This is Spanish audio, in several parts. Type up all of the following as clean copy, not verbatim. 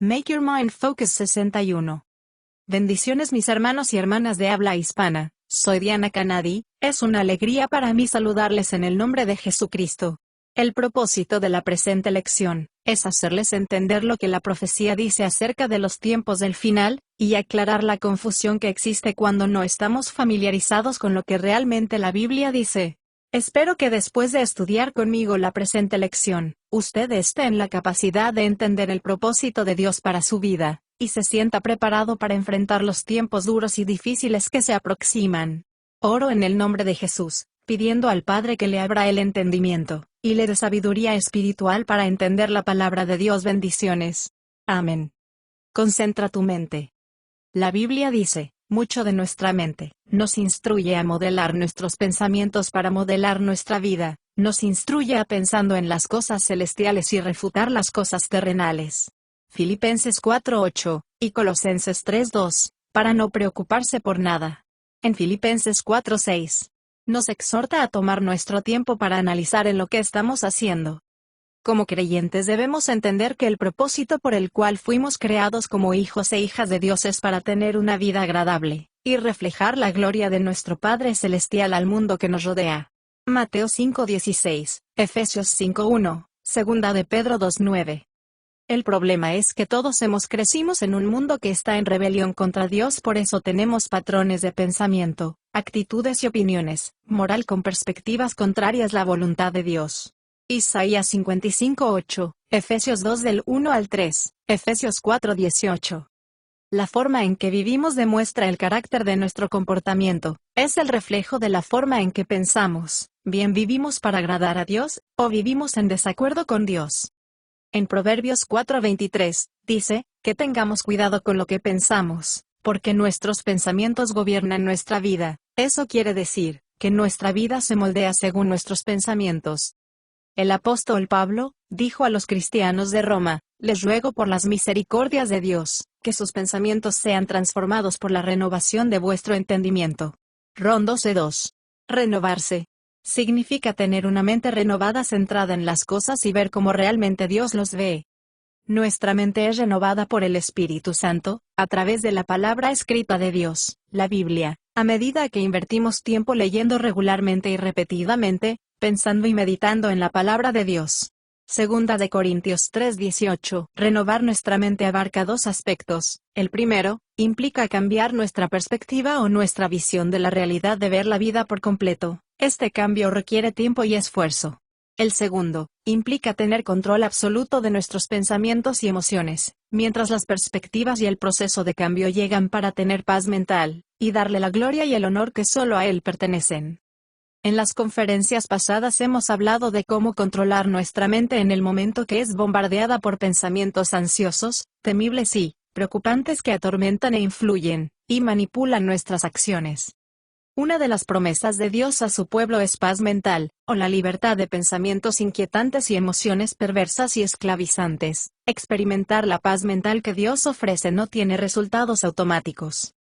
Make Your Mind Focus 61. Bendiciones mis hermanos y hermanas de habla hispana, soy Diana Canadi, es una alegría para mí saludarles en el nombre de Jesucristo. El propósito de la presente lección es hacerles entender lo que la profecía dice acerca de los tiempos del final, y aclarar la confusión que existe cuando no estamos familiarizados con lo que realmente la Biblia dice. Espero que después de estudiar conmigo la presente lección, usted esté en la capacidad de entender el propósito de Dios para su vida, y se sienta preparado para enfrentar los tiempos duros y difíciles que se aproximan. Oro en el nombre de Jesús, pidiendo al Padre que le abra el entendimiento, y le dé sabiduría espiritual para entender la palabra de Dios. Bendiciones. Amén. Concentra tu mente. La Biblia dice, mucho de nuestra mente nos instruye a modelar nuestros pensamientos para modelar nuestra vida, nos instruye a pensando en las cosas celestiales y refutar las cosas terrenales. Filipenses 4:8, y Colosenses 3:2, para no preocuparse por nada. En Filipenses 4:6, nos exhorta a tomar nuestro tiempo para analizar en lo que estamos haciendo. Como creyentes debemos entender que el propósito por el cual fuimos creados como hijos e hijas de Dios es para tener una vida agradable, y reflejar la gloria de nuestro Padre Celestial al mundo que nos rodea. Mateo 5:16, Efesios 5:1, Segunda de Pedro 2:9. El problema es que todos crecimos en un mundo que está en rebelión contra Dios, por eso tenemos patrones de pensamiento, actitudes y opiniones, moral con perspectivas contrarias a la voluntad de Dios. Isaías 55:8, Efesios 2 del 1 al 3, Efesios 4:18. La forma en que vivimos demuestra el carácter de nuestro comportamiento, es el reflejo de la forma en que pensamos, bien vivimos para agradar a Dios, o vivimos en desacuerdo con Dios. En Proverbios 4:23, dice, que tengamos cuidado con lo que pensamos, porque nuestros pensamientos gobiernan nuestra vida. Eso quiere decir, que nuestra vida se moldea según nuestros pensamientos. El apóstol Pablo dijo a los cristianos de Roma, les ruego por las misericordias de Dios, que sus pensamientos sean transformados por la renovación de vuestro entendimiento. Rom 12:2. Renovarse significa tener una mente renovada centrada en las cosas y ver cómo realmente Dios los ve. Nuestra mente es renovada por el Espíritu Santo, a través de la palabra escrita de Dios, la Biblia, a medida que invertimos tiempo leyendo regularmente y repetidamente, pensando y meditando en la palabra de Dios. Segunda de Corintios 3:18. Renovar nuestra mente abarca dos aspectos. El primero, implica cambiar nuestra perspectiva o nuestra visión de la realidad, de ver la vida por completo. Este cambio requiere tiempo y esfuerzo. El segundo, implica tener control absoluto de nuestros pensamientos y emociones, mientras las perspectivas y el proceso de cambio llegan para tener paz mental, y darle la gloria y el honor que solo a Él pertenecen. En las conferencias pasadas hemos hablado de cómo controlar nuestra mente en el momento que es bombardeada por pensamientos ansiosos, temibles y preocupantes que atormentan e influyen, y manipulan nuestras acciones. Una de las promesas de Dios a su pueblo es paz mental, o la libertad de pensamientos inquietantes y emociones perversas y esclavizantes. Experimentar la paz mental que Dios ofrece no tiene resultados automáticos.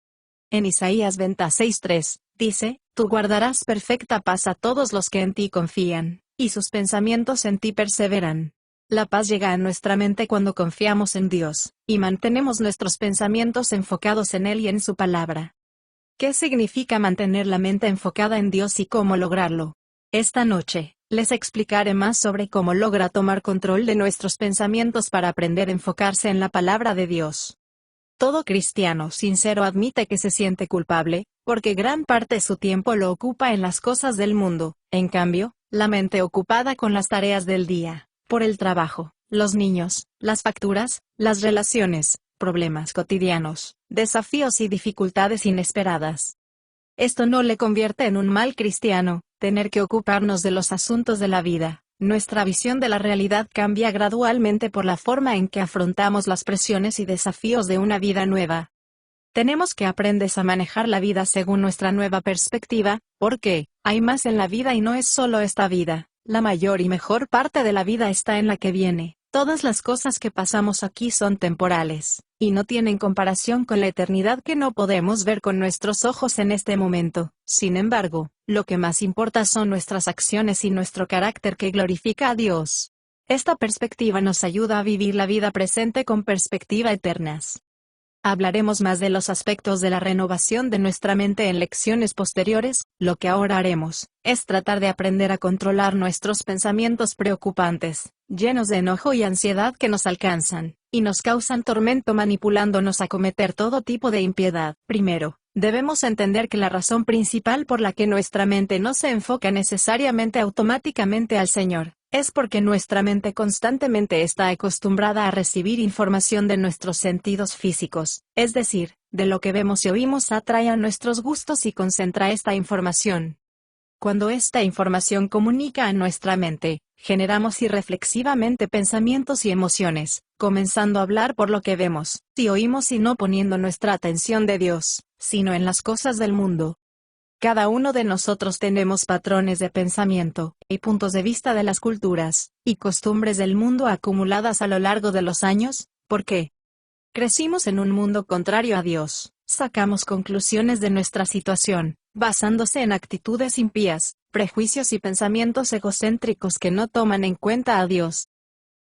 En Isaías 26:3, dice, tú guardarás perfecta paz a todos los que en ti confían, y sus pensamientos en ti perseveran. La paz llega a nuestra mente cuando confiamos en Dios, y mantenemos nuestros pensamientos enfocados en Él y en su palabra. ¿Qué significa mantener la mente enfocada en Dios y cómo lograrlo? Esta noche, les explicaré más sobre cómo logra tomar control de nuestros pensamientos para aprender a enfocarse en la palabra de Dios. Todo cristiano sincero admite que se siente culpable, porque gran parte de su tiempo lo ocupa en las cosas del mundo. En cambio, la mente ocupada con las tareas del día, por el trabajo, los niños, las facturas, las relaciones, problemas cotidianos, desafíos y dificultades inesperadas. Esto no le convierte en un mal cristiano, tener que ocuparnos de los asuntos de la vida. Nuestra visión de la realidad cambia gradualmente por la forma en que afrontamos las presiones y desafíos de una vida nueva. Tenemos que aprender a manejar la vida según nuestra nueva perspectiva, porque hay más en la vida y no es solo esta vida. La mayor y mejor parte de la vida está en la que viene. Todas las cosas que pasamos aquí son temporales, y no tienen comparación con la eternidad que no podemos ver con nuestros ojos en este momento. Sin embargo, lo que más importa son nuestras acciones y nuestro carácter que glorifica a Dios. Esta perspectiva nos ayuda a vivir la vida presente con perspectiva eternas. Hablaremos más de los aspectos de la renovación de nuestra mente en lecciones posteriores. Lo que ahora haremos es tratar de aprender a controlar nuestros pensamientos preocupantes, llenos de enojo y ansiedad que nos alcanzan y nos causan tormento manipulándonos a cometer todo tipo de impiedad. Primero, debemos entender que la razón principal por la que nuestra mente no se enfoca necesariamente automáticamente al Señor es porque nuestra mente constantemente está acostumbrada a recibir información de nuestros sentidos físicos, es decir, de lo que vemos y oímos atrae a nuestros gustos y concentra esta información. Cuando esta información comunica a nuestra mente, generamos irreflexivamente pensamientos y emociones, comenzando a hablar por lo que vemos y oímos y no poniendo nuestra atención de Dios, sino en las cosas del mundo. Cada uno de nosotros tenemos patrones de pensamiento y puntos de vista de las culturas y costumbres del mundo acumuladas a lo largo de los años. ¿Por qué? Crecimos en un mundo contrario a Dios. Sacamos conclusiones de nuestra situación, basándose en actitudes impías, prejuicios y pensamientos egocéntricos que no toman en cuenta a Dios.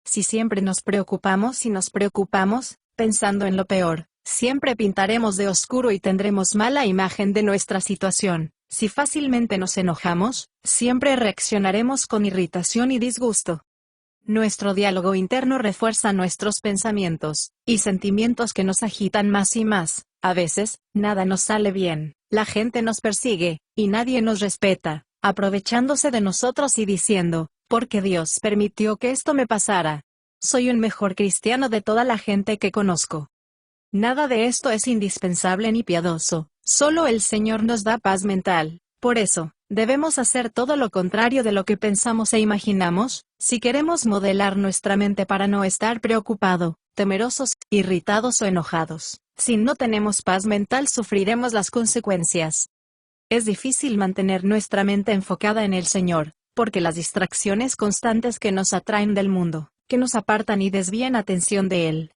Si siempre nos preocupamos y nos preocupamos, pensando en lo peor, siempre pintaremos de oscuro y tendremos mala imagen de nuestra situación. Si fácilmente nos enojamos, siempre reaccionaremos con irritación y disgusto. Nuestro diálogo interno refuerza nuestros pensamientos y sentimientos que nos agitan más y más. A veces, nada nos sale bien, la gente nos persigue, y nadie nos respeta, aprovechándose de nosotros y diciendo, ¿por qué Dios permitió que esto me pasara? Soy un mejor cristiano de toda la gente que conozco. Nada de esto es indispensable ni piadoso, solo el Señor nos da paz mental. Por eso, debemos hacer todo lo contrario de lo que pensamos e imaginamos, si queremos modelar nuestra mente para no estar preocupado, temerosos, irritados o enojados. Si no tenemos paz mental sufriremos las consecuencias. Es difícil mantener nuestra mente enfocada en el Señor, porque las distracciones constantes que nos atraen del mundo, que nos apartan y desvían atención de Él.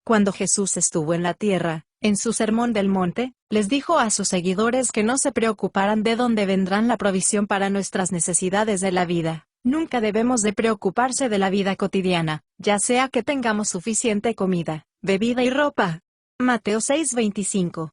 Cuando Jesús estuvo en la tierra, en su sermón del monte, les dijo a sus seguidores que no se preocuparan de dónde vendrán la provisión para nuestras necesidades de la vida. Nunca debemos de preocuparse de la vida cotidiana, ya sea que tengamos suficiente comida, bebida y ropa. Mateo 6:25.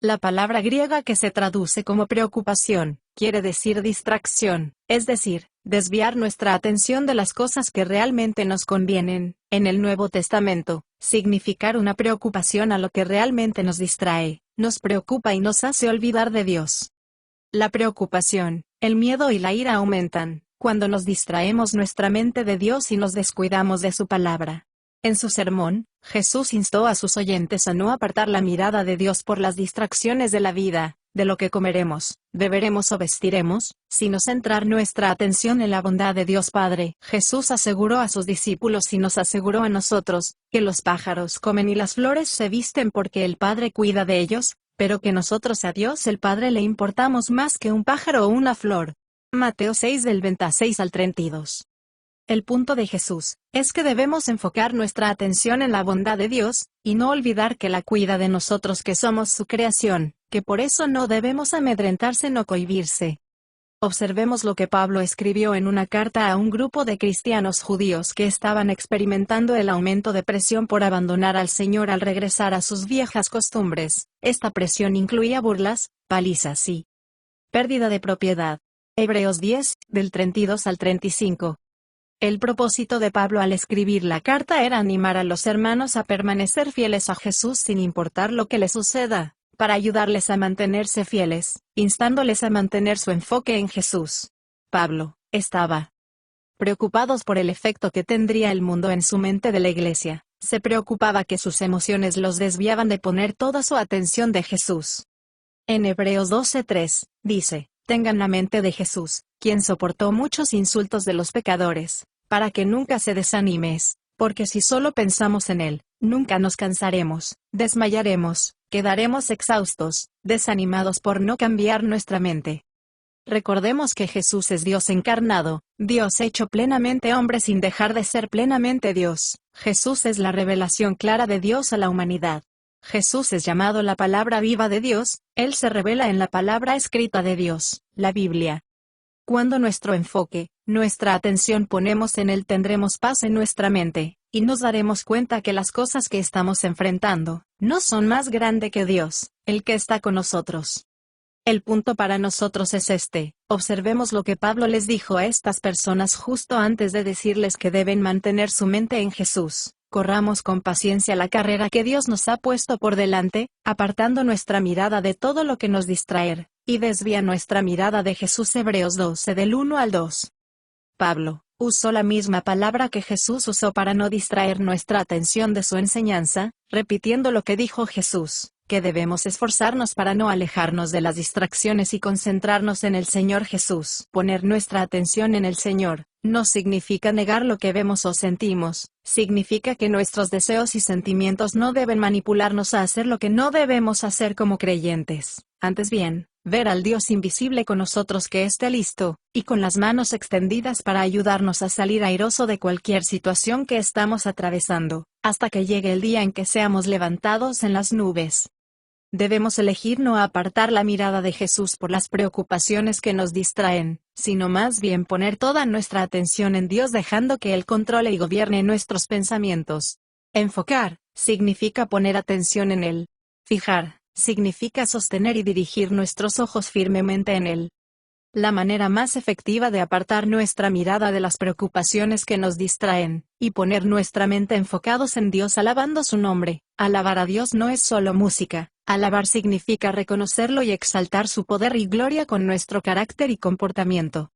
La palabra griega que se traduce como preocupación, quiere decir distracción, es decir, desviar nuestra atención de las cosas que realmente nos convienen. En el Nuevo Testamento, significar una preocupación a lo que realmente nos distrae, nos preocupa y nos hace olvidar de Dios. La preocupación, el miedo y la ira aumentan cuando nos distraemos nuestra mente de Dios y nos descuidamos de su palabra. En su sermón, Jesús instó a sus oyentes a no apartar la mirada de Dios por las distracciones de la vida, de lo que comeremos, beberemos o vestiremos, sino centrar nuestra atención en la bondad de Dios Padre. Jesús aseguró a sus discípulos y nos aseguró a nosotros, que los pájaros comen y las flores se visten porque el Padre cuida de ellos, pero que nosotros a Dios el Padre le importamos más que un pájaro o una flor. Mateo 6 del 26 al 32. El punto de Jesús es que debemos enfocar nuestra atención en la bondad de Dios, y no olvidar que la cuida de nosotros que somos su creación, que por eso no debemos amedrentarse no cohibirse. Observemos lo que Pablo escribió en una carta a un grupo de cristianos judíos que estaban experimentando el aumento de presión por abandonar al Señor al regresar a sus viejas costumbres. Esta presión incluía burlas, palizas y pérdida de propiedad. Hebreos 10, del 32 al 35. El propósito de Pablo al escribir la carta era animar a los hermanos a permanecer fieles a Jesús sin importar lo que les suceda, para ayudarles a mantenerse fieles, instándoles a mantener su enfoque en Jesús. Pablo estaba preocupados por el efecto que tendría el mundo en su mente de la iglesia. Se preocupaba que sus emociones los desviaban de poner toda su atención de Jesús. En Hebreos 12:3, dice, tengan la mente de Jesús, quien soportó muchos insultos de los pecadores, para que nunca se desanimes, porque si solo pensamos en Él, nunca nos cansaremos, desmayaremos, quedaremos exhaustos, desanimados por no cambiar nuestra mente. Recordemos que Jesús es Dios encarnado, Dios hecho plenamente hombre sin dejar de ser plenamente Dios. Jesús es la revelación clara de Dios a la humanidad. Jesús es llamado la palabra viva de Dios, Él se revela en la palabra escrita de Dios, la Biblia. Cuando nuestro enfoque, nuestra atención ponemos en Él, tendremos paz en nuestra mente, y nos daremos cuenta que las cosas que estamos enfrentando, no son más grandes que Dios, el que está con nosotros. El punto para nosotros es este: observemos lo que Pablo les dijo a estas personas justo antes de decirles que deben mantener su mente en Jesús. Corramos con paciencia la carrera que Dios nos ha puesto por delante, apartando nuestra mirada de todo lo que nos distrae, y desvía nuestra mirada de Jesús. Hebreos 12 del 1 al 2. Pablo usó la misma palabra que Jesús usó para no distraer nuestra atención de su enseñanza, repitiendo lo que dijo Jesús, que debemos esforzarnos para no alejarnos de las distracciones y concentrarnos en el Señor Jesús. Poner nuestra atención en el Señor no significa negar lo que vemos o sentimos, significa que nuestros deseos y sentimientos no deben manipularnos a hacer lo que no debemos hacer como creyentes. Antes bien, ver al Dios invisible con nosotros, que esté listo, y con las manos extendidas para ayudarnos a salir airoso de cualquier situación que estamos atravesando, hasta que llegue el día en que seamos levantados en las nubes. Debemos elegir no apartar la mirada de Jesús por las preocupaciones que nos distraen, sino más bien poner toda nuestra atención en Dios, dejando que Él controle y gobierne nuestros pensamientos. Enfocar significa poner atención en Él. Fijar significa sostener y dirigir nuestros ojos firmemente en Él. La manera más efectiva de apartar nuestra mirada de las preocupaciones que nos distraen, y poner nuestra mente enfocados en Dios alabando su nombre. Alabar a Dios no es solo música. Alabar significa reconocerlo y exaltar su poder y gloria con nuestro carácter y comportamiento.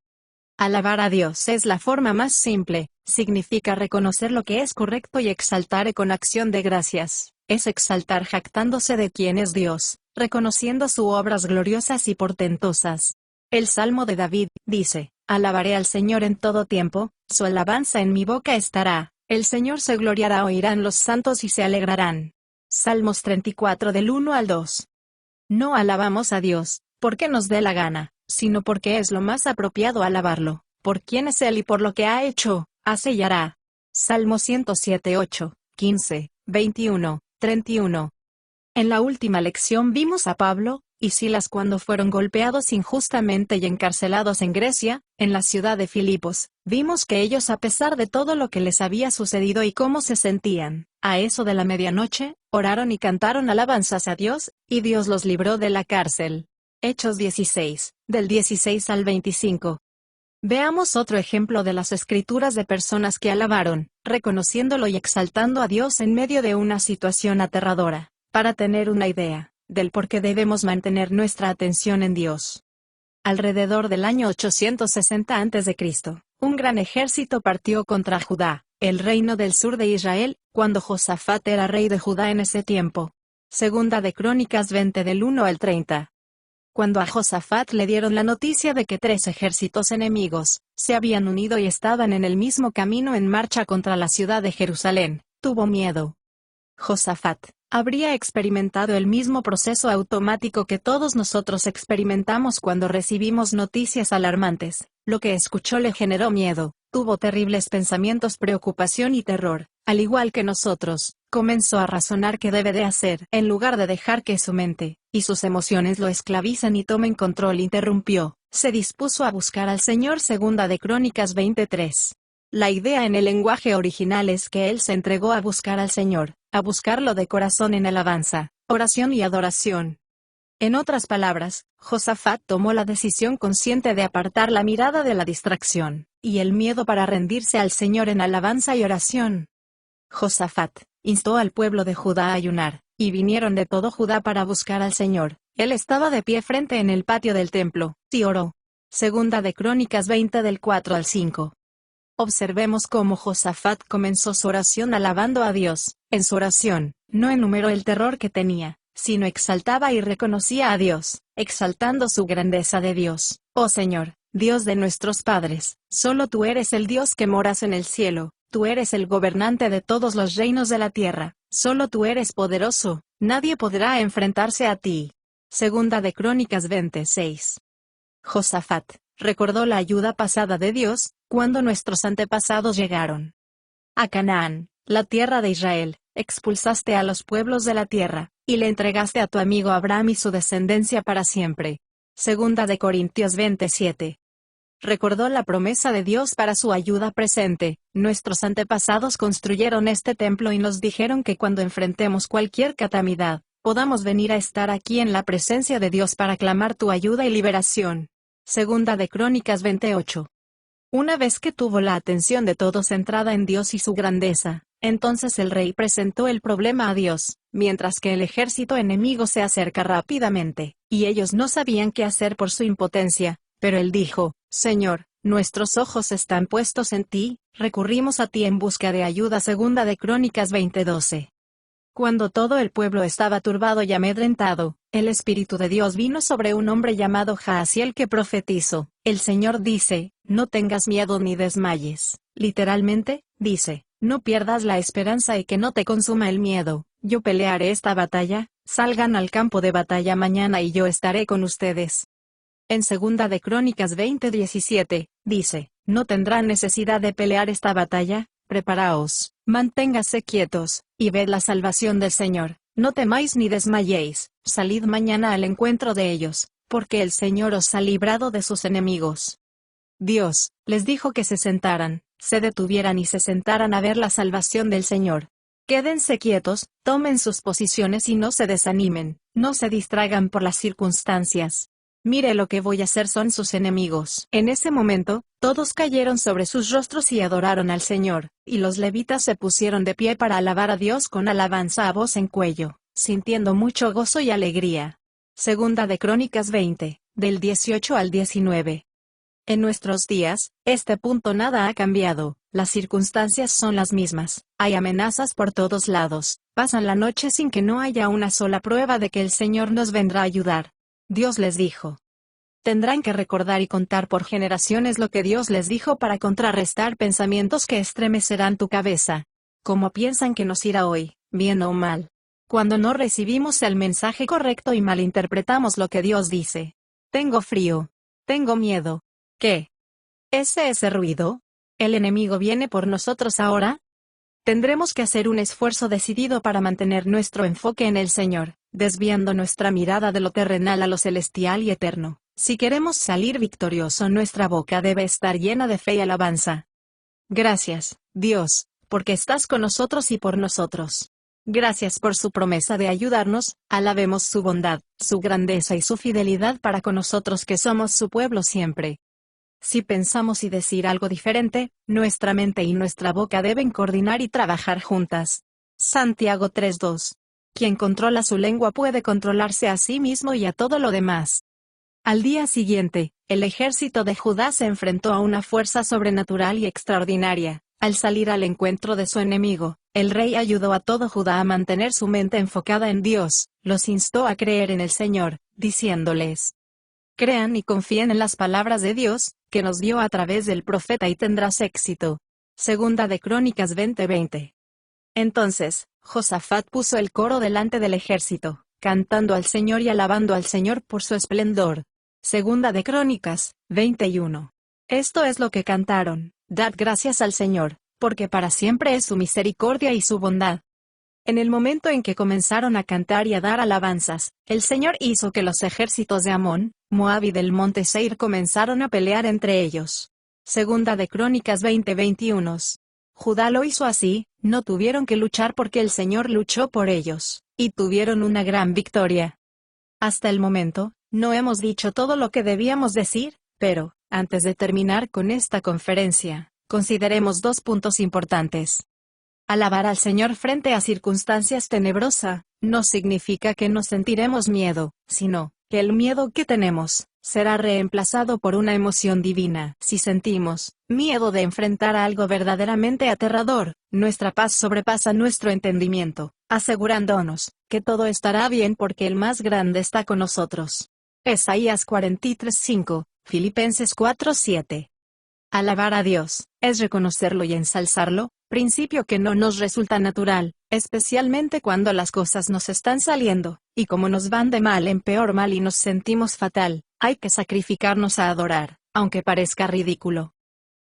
Alabar a Dios es la forma más simple, significa reconocer lo que es correcto y exaltar con acción de gracias. Es exaltar jactándose de quién es Dios, reconociendo sus obras gloriosas y portentosas. El Salmo de David dice: alabaré al Señor en todo tiempo, su alabanza en mi boca estará, el Señor se gloriará, oirán los santos y se alegrarán. Salmos 34 del 1 al 2. No alabamos a Dios porque nos dé la gana, sino porque es lo más apropiado alabarlo, por quién es Él y por lo que ha hecho, hace y hará. Salmo 107, 8, 15, 21, 31. En la última lección vimos a Pablo y Silas cuando fueron golpeados injustamente y encarcelados en Grecia, en la ciudad de Filipos. Vimos que ellos, a pesar de todo lo que les había sucedido y cómo se sentían, a eso de la medianoche, oraron y cantaron alabanzas a Dios, y Dios los libró de la cárcel. Hechos 16, del 16 al 25. Veamos otro ejemplo de las Escrituras de personas que alabaron, reconociéndolo y exaltando a Dios en medio de una situación aterradora, para tener una idea del por qué debemos mantener nuestra atención en Dios. Alrededor del año 860 a.C., un gran ejército partió contra Judá, el reino del sur de Israel, cuando Josafat era rey de Judá en ese tiempo. Segunda de Crónicas 20 del 1 al 30. Cuando a Josafat le dieron la noticia de que 3 ejércitos enemigos se habían unido y estaban en el mismo camino en marcha contra la ciudad de Jerusalén, tuvo miedo. Josafat habría experimentado el mismo proceso automático que todos nosotros experimentamos cuando recibimos noticias alarmantes. Lo que escuchó le generó miedo, tuvo terribles pensamientos, preocupación y terror. Al igual que nosotros, comenzó a razonar qué debe de hacer, en lugar de dejar que su mente y sus emociones lo esclavicen y tomen control. Interrumpió, se dispuso a buscar al Señor. Segunda de Crónicas 23. La idea en el lenguaje original es que él se entregó a buscar al Señor, a buscarlo de corazón en alabanza, oración y adoración. En otras palabras, Josafat tomó la decisión consciente de apartar la mirada de la distracción y el miedo para rendirse al Señor en alabanza y oración. Josafat instó al pueblo de Judá a ayunar, y vinieron de todo Judá para buscar al Señor. Él estaba de pie frente en el patio del templo, y oró. Segunda de Crónicas 20 del 4 al 5. Observemos cómo Josafat comenzó su oración alabando a Dios. En su oración, no enumeró el terror que tenía, sino exaltaba y reconocía a Dios, exaltando su grandeza de Dios. Oh Señor, Dios de nuestros padres, solo tú eres el Dios que moras en el cielo, tú eres el gobernante de todos los reinos de la tierra, solo tú eres poderoso, nadie podrá enfrentarse a ti. Segunda de Crónicas 26. Josafat recordó la ayuda pasada de Dios, cuando nuestros antepasados llegaron a Canaán, la tierra de Israel, expulsaste a los pueblos de la tierra, y le entregaste a tu amigo Abraham y su descendencia para siempre. Segunda de Corintios 27. recordó la promesa de Dios para su ayuda presente. Nuestros antepasados construyeron este templo y nos dijeron que cuando enfrentemos cualquier calamidad, podamos venir a estar aquí en la presencia de Dios para clamar tu ayuda y liberación. Segunda de Crónicas 28. Una vez que tuvo la atención de todos centrada en Dios y su grandeza, entonces el rey presentó el problema a Dios, mientras que el ejército enemigo se acerca rápidamente, y ellos no sabían qué hacer por su impotencia, pero él dijo: Señor, nuestros ojos están puestos en ti, recurrimos a ti en busca de ayuda. Segunda de Crónicas 20:12. Cuando todo el pueblo estaba turbado y amedrentado, el Espíritu de Dios vino sobre un hombre llamado Jaasiel que profetizó. El Señor dice: no tengas miedo ni desmayes. Literalmente, dice: no pierdas la esperanza y que no te consuma el miedo. Yo pelearé esta batalla, salgan al campo de batalla mañana y yo estaré con ustedes. En Segunda de Crónicas 20:17, dice: no tendrán necesidad de pelear esta batalla, preparaos, manténgase quietos, y ved la salvación del Señor, no temáis ni desmayéis, salid mañana al encuentro de ellos, porque el Señor os ha librado de sus enemigos. Dios les dijo que se sentaran, se detuvieran y se sentaran a ver la salvación del Señor. Quédense quietos, tomen sus posiciones y no se desanimen, no se distraigan por las circunstancias. Mire lo que voy a hacer son sus enemigos. En ese momento, todos cayeron sobre sus rostros y adoraron al Señor, y los levitas se pusieron de pie para alabar a Dios con alabanza a voz en cuello, sintiendo mucho gozo y alegría. Segunda de Crónicas 20, del 18 al 19. En nuestros días, este punto nada ha cambiado, las circunstancias son las mismas, hay amenazas por todos lados, pasan la noche sin que no haya una sola prueba de que el Señor nos vendrá a ayudar. Dios les dijo. Tendrán que recordar y contar por generaciones lo que Dios les dijo para contrarrestar pensamientos que estremecerán tu cabeza. ¿Cómo piensan que nos irá hoy, bien o mal? Cuando no recibimos el mensaje correcto y malinterpretamos lo que Dios dice. Tengo frío. Tengo miedo. ¿Qué? ¿Es ese ruido? ¿El enemigo viene por nosotros ahora? Tendremos que hacer un esfuerzo decidido para mantener nuestro enfoque en el Señor, desviando nuestra mirada de lo terrenal a lo celestial y eterno. Si queremos salir victorioso, nuestra boca debe estar llena de fe y alabanza. Gracias, Dios, porque estás con nosotros y por nosotros. Gracias por su promesa de ayudarnos, alabemos su bondad, su grandeza y su fidelidad para con nosotros que somos su pueblo siempre. Si pensamos y decir algo diferente, nuestra mente y nuestra boca deben coordinar y trabajar juntas. Santiago 3:2. Quien controla su lengua puede controlarse a sí mismo y a todo lo demás. Al día siguiente, el ejército de Judá se enfrentó a una fuerza sobrenatural y extraordinaria. Al salir al encuentro de su enemigo, el rey ayudó a todo Judá a mantener su mente enfocada en Dios, los instó a creer en el Señor, diciéndoles: crean y confíen en las palabras de Dios, que nos dio a través del profeta y tendrás éxito. Segunda de Crónicas 20:20. Entonces, Josafat puso el coro delante del ejército, cantando al Señor y alabando al Señor por su esplendor. Segunda de Crónicas 21. Esto es lo que cantaron: dad gracias al Señor, porque para siempre es su misericordia y su bondad. En el momento en que comenzaron a cantar y a dar alabanzas, el Señor hizo que los ejércitos de Amón, Moab y del monte Seir comenzaron a pelear entre ellos. Segunda de Crónicas 20:21. Judá lo hizo así, no tuvieron que luchar porque el Señor luchó por ellos, y tuvieron una gran victoria. Hasta el momento, no hemos dicho todo lo que debíamos decir, pero, antes de terminar con esta conferencia, consideremos dos puntos importantes. Alabar al Señor frente a circunstancias tenebrosas, no significa que no sentiremos miedo, sino, que el miedo que tenemos, será reemplazado por una emoción divina. Si sentimos miedo de enfrentar a algo verdaderamente aterrador, nuestra paz sobrepasa nuestro entendimiento, asegurándonos, que todo estará bien porque el más grande está con nosotros. Isaías 43:5, Filipenses 4:7. Alabar a Dios, es reconocerlo y ensalzarlo, principio que no nos resulta natural, especialmente cuando las cosas nos están saliendo, y como nos van de mal en peor mal y nos sentimos fatal, hay que sacrificarnos a adorar, aunque parezca ridículo.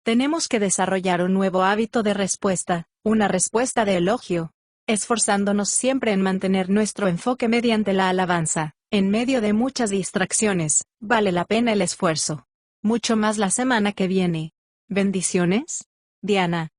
Tenemos que desarrollar un nuevo hábito de respuesta, una respuesta de elogio, esforzándonos siempre en mantener nuestro enfoque mediante la alabanza, en medio de muchas distracciones, vale la pena el esfuerzo. mucho más la semana que viene. Bendiciones. Diana.